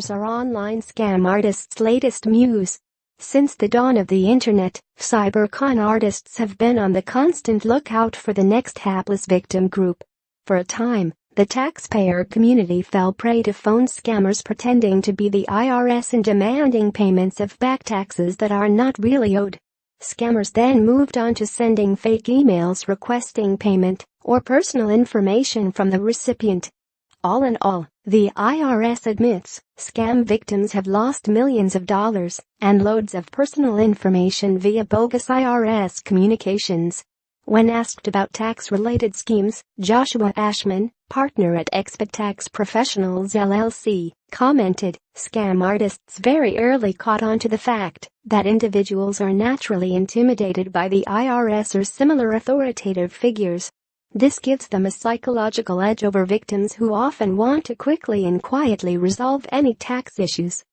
Hackers are online scam artists' latest muse. Since the dawn of the internet, cybercon artists have been on the constant lookout for the next hapless victim group. For a time, the taxpayer community fell prey to phone scammers pretending to be the IRS and demanding payments of back taxes that are not really owed. Scammers then moved on to sending fake emails requesting payment or personal information from the recipient. All in all, the IRS admits, scam victims have lost millions of dollars and loads of personal information via bogus IRS communications. When asked about tax-related schemes, Joshua Ashman, partner at Expert Tax Professionals LLC, commented, "Scam artists very early caught on to the fact that individuals are naturally intimidated by the IRS or similar authoritative figures. This gives them a psychological edge over victims who often want to quickly and quietly resolve any tax issues."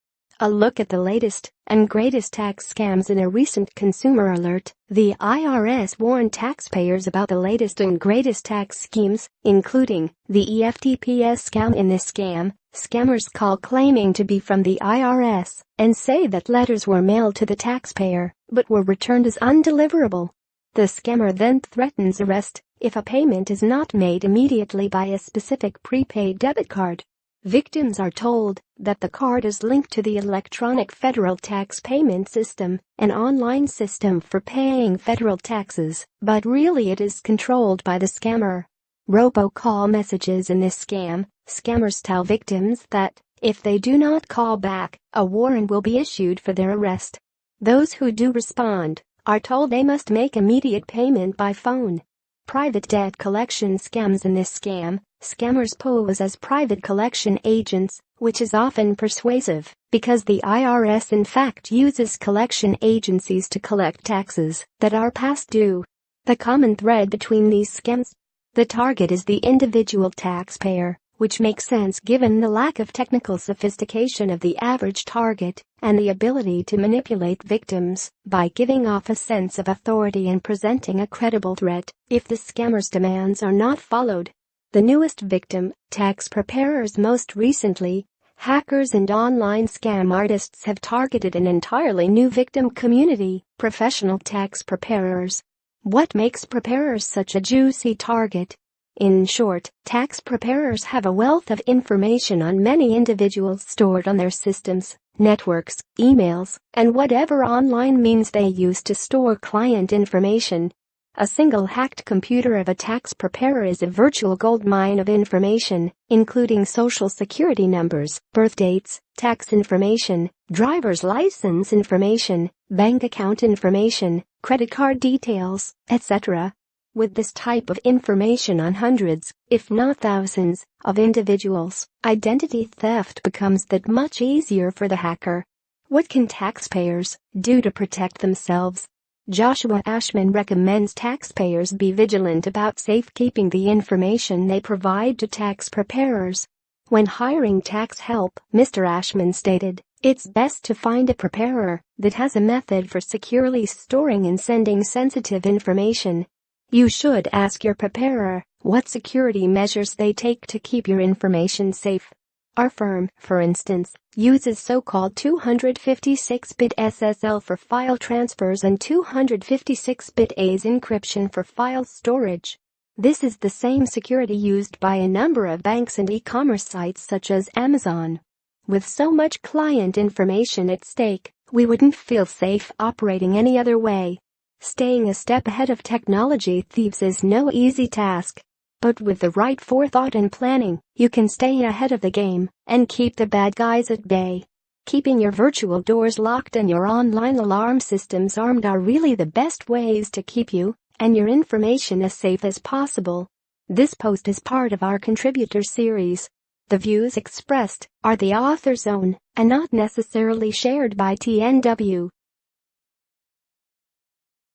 A look at the latest and greatest tax scams in a recent Consumer Alert. The IRS warned taxpayers about the latest and greatest tax schemes, including the EFTPS scam. In this scam, scammers call claiming to be from the IRS and say that letters were mailed to the taxpayer but were returned as undeliverable. The scammer then threatens arrest if a payment is not made immediately by a specific prepaid debit card. Victims are told that the card is linked to the electronic federal tax payment system, an online system for paying federal taxes, but really it is controlled by the scammer. Robocall messages. In this scam, scammers tell victims that if they do not call back, a warrant will be issued for their arrest. Those who do respond are told they must make immediate payment by phone. Private debt collection scams. In this scam, scammers pose as private collection agents, which is often persuasive because the IRS in fact uses collection agencies to collect taxes that are past due. The common thread between these scams: the target is the individual taxpayer, which makes sense given the lack of technical sophistication of the average target and the ability to manipulate victims by giving off a sense of authority and presenting a credible threat if the scammer's demands are not followed. The newest victim, tax preparers. Most recently, hackers and online scam artists have targeted an entirely new victim community, professional tax preparers. What makes preparers such a juicy target? In short, tax preparers have a wealth of information on many individuals stored on their systems, networks, emails, and whatever online means they use to store client information. A single hacked computer of a tax preparer is a virtual goldmine of information, including social security numbers, birth dates, tax information, driver's license information, bank account information, credit card details, etc. With this type of information on hundreds, if not thousands, of individuals, identity theft becomes that much easier for the hacker. What can taxpayers do to protect themselves? Joshua Ashman recommends taxpayers be vigilant about safekeeping the information they provide to tax preparers. When hiring tax help, Mr. Ashman stated, "It's best to find a preparer that has a method for securely storing and sending sensitive information. You should ask your preparer what security measures they take to keep your information safe. Our firm, for instance, uses so-called 256-bit SSL for file transfers and 256-bit AES encryption for file storage. This is the same security used by a number of banks and e-commerce sites such as Amazon. With so much client information at stake, we wouldn't feel safe operating any other way." Staying a step ahead of technology thieves is no easy task. But with the right forethought and planning, you can stay ahead of the game and keep the bad guys at bay. Keeping your virtual doors locked and your online alarm systems armed are really the best ways to keep you and your information as safe as possible. This post is part of our contributor series. The views expressed are the author's own and not necessarily shared by TNW.